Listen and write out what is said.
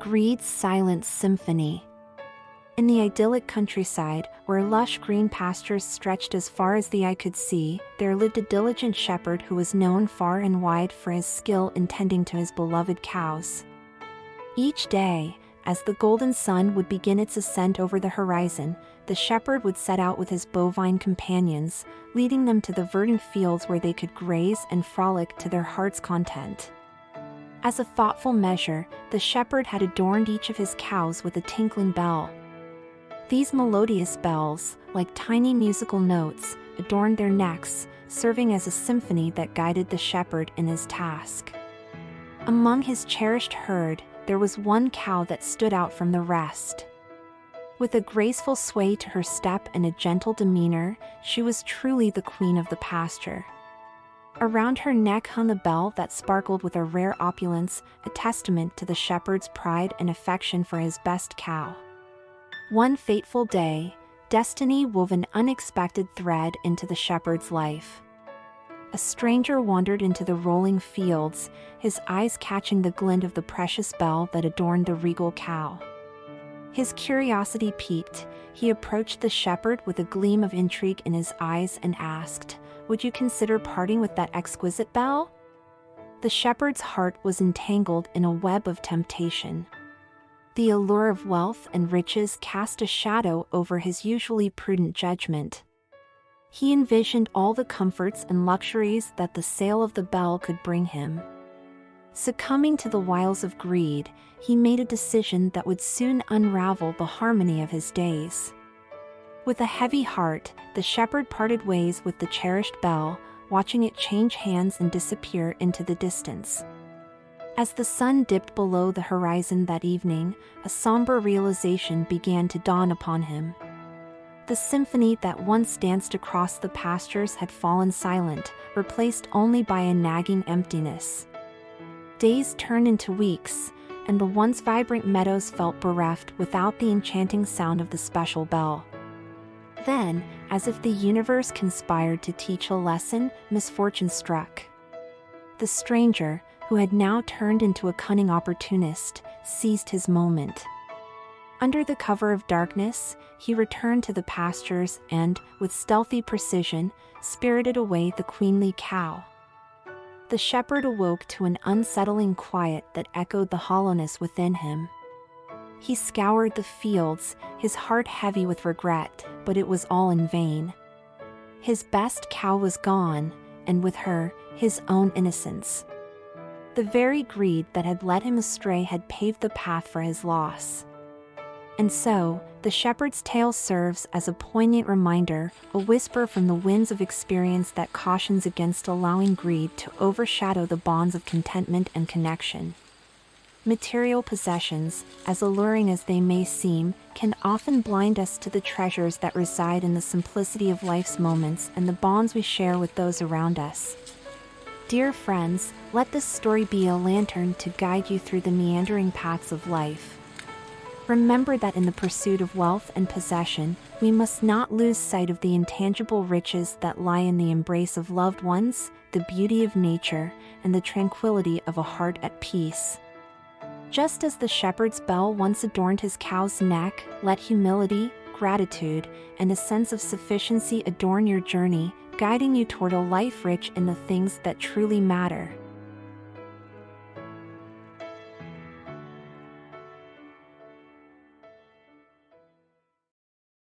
Greed's silent symphony. In the idyllic countryside, where lush green pastures stretched as far as the eye could see, there lived a diligent shepherd who was known far and wide for his skill in tending to his beloved cows. Each day, as the golden sun would begin its ascent over the horizon, the shepherd would set out with his bovine companions, leading them to the verdant fields where they could graze and frolic to their heart's content. As a thoughtful measure, the shepherd had adorned each of his cows with a tinkling bell. These melodious bells, like tiny musical notes, adorned their necks, serving as a symphony that guided the shepherd in his task. Among his cherished herd, there was one cow that stood out from the rest. With a graceful sway to her step and a gentle demeanor, she was truly the queen of the pasture. Around her neck hung a bell that sparkled with a rare opulence, a testament to the shepherd's pride and affection for his best cow. One fateful day, destiny wove an unexpected thread into the shepherd's life. A stranger wandered into the rolling fields, his eyes catching the glint of the precious bell that adorned the regal cow. His curiosity piqued, he approached the shepherd with a gleam of intrigue in his eyes and asked, "Would you consider parting with that exquisite bell?" The shepherd's heart was entangled in a web of temptation. The allure of wealth and riches cast a shadow over his usually prudent judgment. He envisioned all the comforts and luxuries that the sale of the bell could bring him. Succumbing to the wiles of greed, he made a decision that would soon unravel the harmony of his days. With a heavy heart, the shepherd parted ways with the cherished bell, watching it change hands and disappear into the distance. As the sun dipped below the horizon that evening, a somber realization began to dawn upon him. The symphony that once danced across the pastures had fallen silent, replaced only by a nagging emptiness. Days turned into weeks, and the once vibrant meadows felt bereft without the enchanting sound of the special bell. Then, as if the universe conspired to teach a lesson, misfortune struck. The stranger, who had now turned into a cunning opportunist, seized his moment. Under the cover of darkness, he returned to the pastures and, with stealthy precision, spirited away the queenly cow. The shepherd awoke to an unsettling quiet that echoed the hollowness within him. He scoured the fields, his heart heavy with regret, but it was all in vain. His best cow was gone, and with her, his own innocence. The very greed that had led him astray had paved the path for his loss. And so, the shepherd's tale serves as a poignant reminder, a whisper from the winds of experience that cautions against allowing greed to overshadow the bonds of contentment and connection. Material possessions, as alluring as they may seem, can often blind us to the treasures that reside in the simplicity of life's moments and the bonds we share with those around us. Dear friends, let this story be a lantern to guide you through the meandering paths of life. Remember that in the pursuit of wealth and possession, we must not lose sight of the intangible riches that lie in the embrace of loved ones, the beauty of nature, and the tranquility of a heart at peace. Just as the shepherd's bell once adorned his cow's neck, let humility, gratitude, and a sense of sufficiency adorn your journey, guiding you toward a life rich in the things that truly matter.